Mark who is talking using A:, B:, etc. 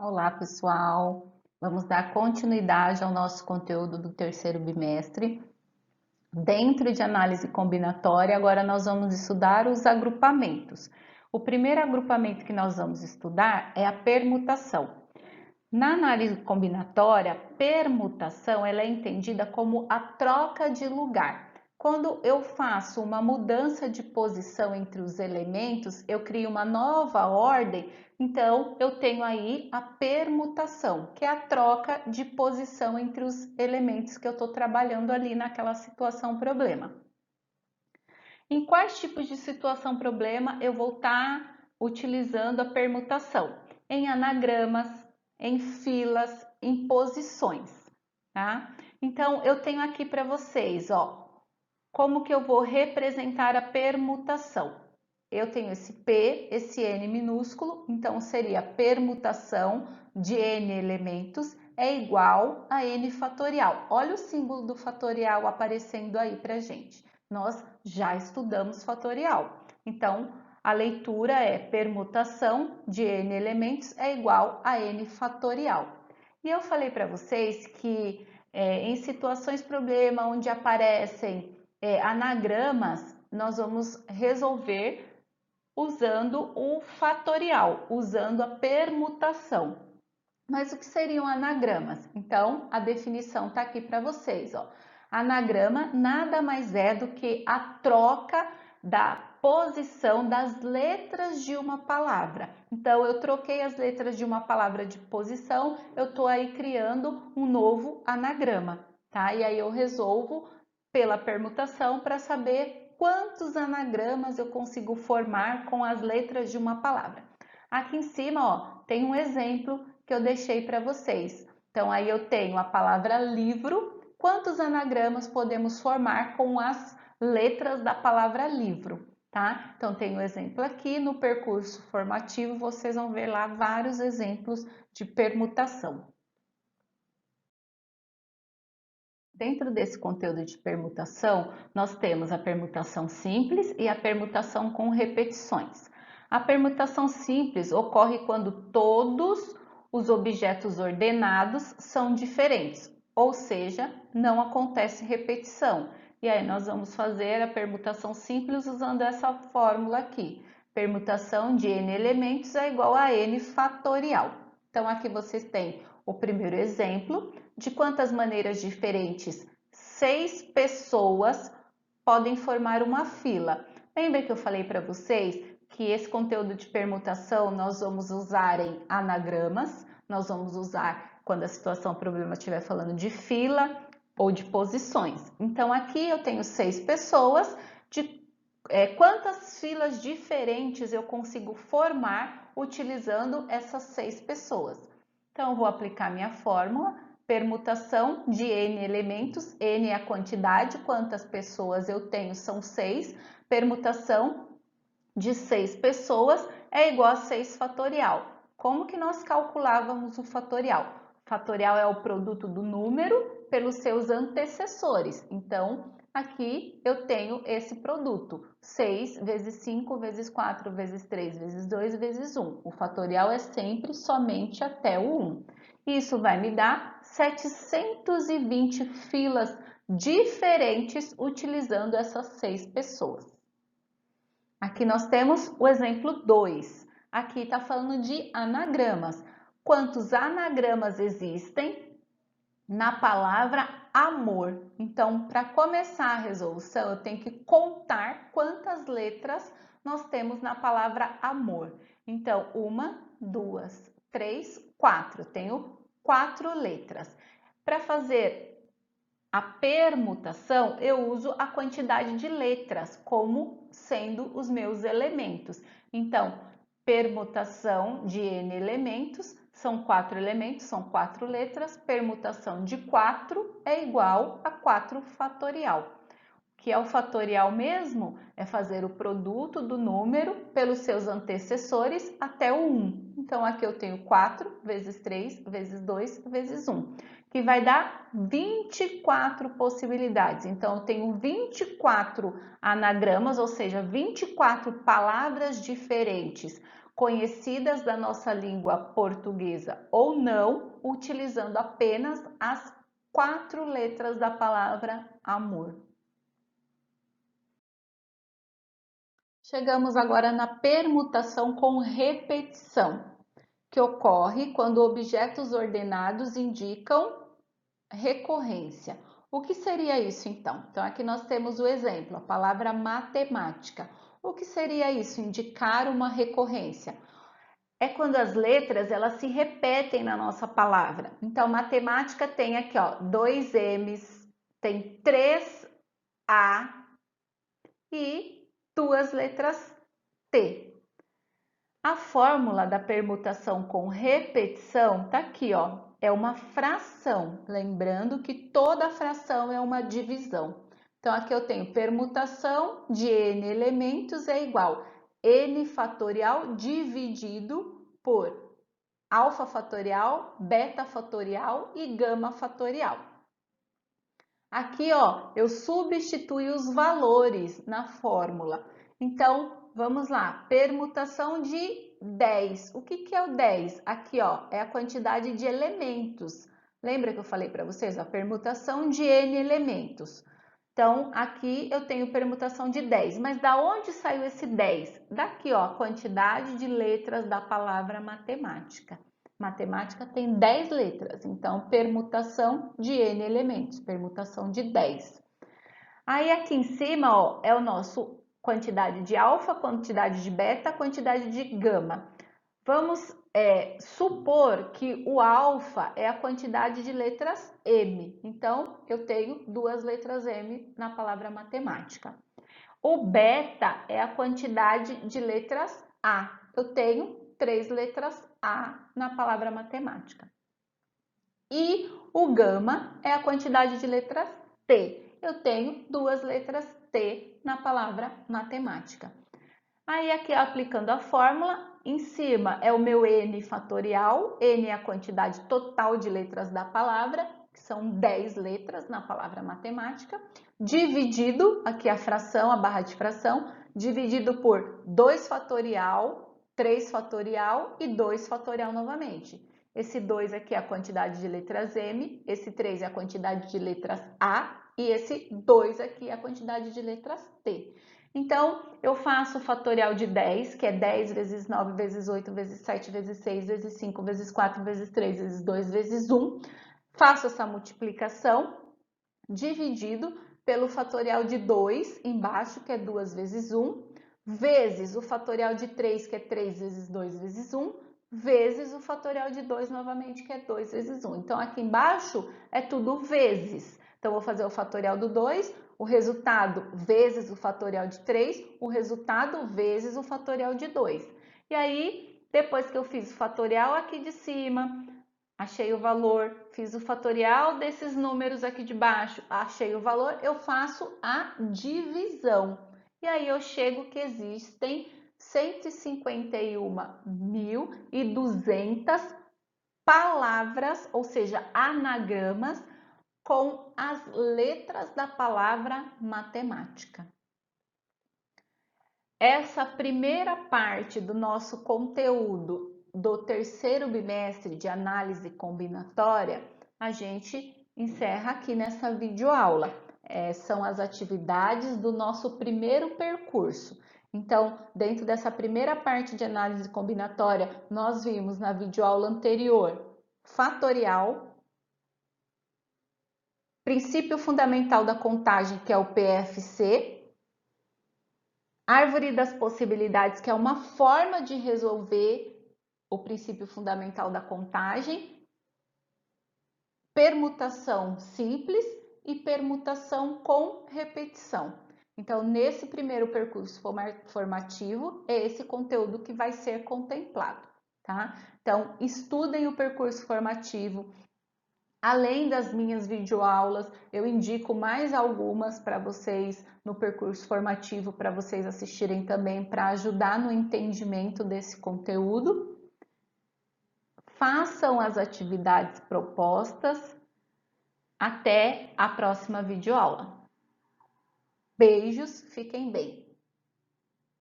A: Olá, pessoal! Vamos dar continuidade ao nosso conteúdo do terceiro bimestre. Dentro de análise combinatória, agora nós vamos estudar os agrupamentos. O primeiro agrupamento que nós vamos estudar é a permutação. Na análise combinatória, permutação ela é entendida como a troca de lugar. Quando eu faço uma mudança de posição entre os elementos, eu crio uma nova ordem, então eu tenho aí a permutação, que é a troca de posição entre os elementos que eu estou trabalhando ali naquela situação problema. Em quais tipos de situação problema eu vou estar utilizando a permutação? Em anagramas, em filas, em posições, tá? Então, eu tenho aqui para vocês, ó, como que eu vou representar a permutação. Eu tenho esse P, esse N minúsculo, então seria a permutação de N elementos é igual a N fatorial. Olha o símbolo do fatorial aparecendo aí pra gente. Nós já estudamos fatorial. Então, a leitura é permutação de N elementos é igual a N fatorial. E eu falei para vocês que em situações problema onde aparecem anagramas, nós vamos resolver usando o fatorial, usando a permutação. Mas o que seriam anagramas? Então, a definição está aqui para vocês. Ó. Anagrama nada mais é do que a troca da posição das letras de uma palavra. Então, eu troquei as letras de uma palavra de posição, eu estou aí criando um novo anagrama, tá? E aí eu resolvo pela permutação para saber quantos anagramas eu consigo formar com as letras de uma palavra. Aqui em cima, ó, tem um exemplo que eu deixei para vocês. Então, aí eu tenho a palavra livro. Quantos anagramas podemos formar com as letras da palavra livro, tá? Então, tem um exemplo aqui no percurso formativo, vocês vão ver lá vários exemplos de permutação. Dentro desse conteúdo de permutação, nós temos a permutação simples e a permutação com repetições. A permutação simples ocorre quando todos os objetos ordenados são diferentes, ou seja, não acontece repetição. E aí nós vamos fazer a permutação simples usando essa fórmula aqui. Permutação de n elementos é igual a n fatorial. Então aqui vocês têm o primeiro exemplo de quantas maneiras diferentes 6 pessoas podem formar uma fila. Lembra que eu falei para vocês que esse conteúdo de permutação nós vamos usar em anagramas, nós vamos usar quando a situação problema estiver falando de fila ou de posições. Então aqui eu tenho 6 pessoas, quantas filas diferentes eu consigo formar utilizando essas 6 pessoas. Então eu vou aplicar minha fórmula, permutação de n elementos, n é a quantidade, quantas pessoas eu tenho são 6, permutação de 6 pessoas é igual a 6 fatorial. Como que nós calculávamos o fatorial? O fatorial é o produto do número pelos seus antecessores. Então, aqui eu tenho esse produto, 6 vezes 5 vezes 4 vezes 3 vezes 2 vezes 1. O fatorial é sempre somente até o 1. Isso vai me dar 720 filas diferentes utilizando essas 6 pessoas. Aqui nós temos o exemplo 2. Aqui está falando de anagramas. Quantos anagramas existem na palavra amor? Então, para começar a resolução, eu tenho que contar quantas letras nós temos na palavra amor. Então, 1, 2, 3, 4. Eu tenho 4 letras. Para fazer a permutação, eu uso a quantidade de letras como sendo os meus elementos. Então, permutação de n elementos, são 4 elementos, são 4 letras, permutação de 4 é igual a 4 fatorial. Que é o fatorial mesmo, é fazer o produto do número pelos seus antecessores até o 1. Então, aqui eu tenho 4 vezes 3 vezes 2 vezes 1, que vai dar 24 possibilidades. Então, eu tenho 24 anagramas, ou seja, 24 palavras diferentes conhecidas da nossa língua portuguesa ou não, utilizando apenas as 4 letras da palavra amor. Chegamos agora na permutação com repetição, que ocorre quando objetos ordenados indicam recorrência. O que seria isso então? Então aqui nós temos o exemplo, a palavra matemática. O que seria isso? Indicar uma recorrência. É quando as letras elas se repetem na nossa palavra. Então matemática tem aqui, ó, 2 M's, tem 3 A e 2 letras T. A fórmula da permutação com repetição tá aqui, ó. É uma fração, lembrando que toda fração é uma divisão. Então, aqui eu tenho permutação de n elementos é igual n fatorial dividido por alfa fatorial, beta fatorial e gama fatorial. Aqui, ó, eu substituo os valores na fórmula. Então, vamos lá. Permutação de 10. O que é o 10? Aqui, ó, é a quantidade de elementos. Lembra que eu falei para vocês? A permutação de n elementos. Então, aqui eu tenho permutação de 10. Mas da onde saiu esse 10? Daqui, ó, a quantidade de letras da palavra matemática. Matemática tem 10 letras, então permutação de n elementos, permutação de 10. Aí aqui em cima, ó, é o nosso quantidade de alfa, quantidade de beta, quantidade de gama. Vamos supor que o alfa é a quantidade de letras M. Então, eu tenho 2 letras M na palavra matemática. O beta é a quantidade de letras A. Eu tenho 3 letras A na palavra matemática. E o gama é a quantidade de letras T. Eu tenho 2 letras T na palavra matemática. Aí aqui aplicando a fórmula, em cima é o meu n fatorial, n é a quantidade total de letras da palavra, que são 10 letras na palavra matemática, dividido, aqui a fração, a barra de fração, dividido por 2 fatorial, 3 fatorial e 2 fatorial novamente. Esse 2 aqui é a quantidade de letras M, esse 3 é a quantidade de letras A e esse 2 aqui é a quantidade de letras T. Então, eu faço o fatorial de 10, que é 10 vezes 9 vezes 8 vezes 7 vezes 6 vezes 5 vezes 4 vezes 3 vezes 2 vezes 1. Faço essa multiplicação dividido pelo fatorial de 2 embaixo, que é 2 vezes 1, vezes o fatorial de 3, que é 3 vezes 2 vezes 1, vezes o fatorial de 2 novamente, que é 2 vezes 1. Então, aqui embaixo é tudo vezes. Então, vou fazer o fatorial do 2, o resultado vezes o fatorial de 3, o resultado vezes o fatorial de 2. E aí, depois que eu fiz o fatorial aqui de cima, achei o valor, fiz o fatorial desses números aqui de baixo, achei o valor, eu faço a divisão. E aí eu chego que existem 151.200 palavras, ou seja, anagramas, com as letras da palavra matemática. Essa primeira parte do nosso conteúdo do terceiro bimestre de análise combinatória, a gente encerra aqui nessa videoaula. São as atividades do nosso primeiro percurso. Então, dentro dessa primeira parte de análise combinatória, nós vimos na videoaula anterior fatorial, princípio fundamental da contagem, que é o PFC, árvore das possibilidades, que é uma forma de resolver o princípio fundamental da contagem, permutação simples e permutação com repetição. Então, nesse primeiro percurso formativo, é esse conteúdo que vai ser contemplado, tá? Então, estudem o percurso formativo. Além das minhas videoaulas, eu indico mais algumas para vocês no percurso formativo, para vocês assistirem também, para ajudar no entendimento desse conteúdo. Façam as atividades propostas. Até a próxima videoaula. Beijos, fiquem bem!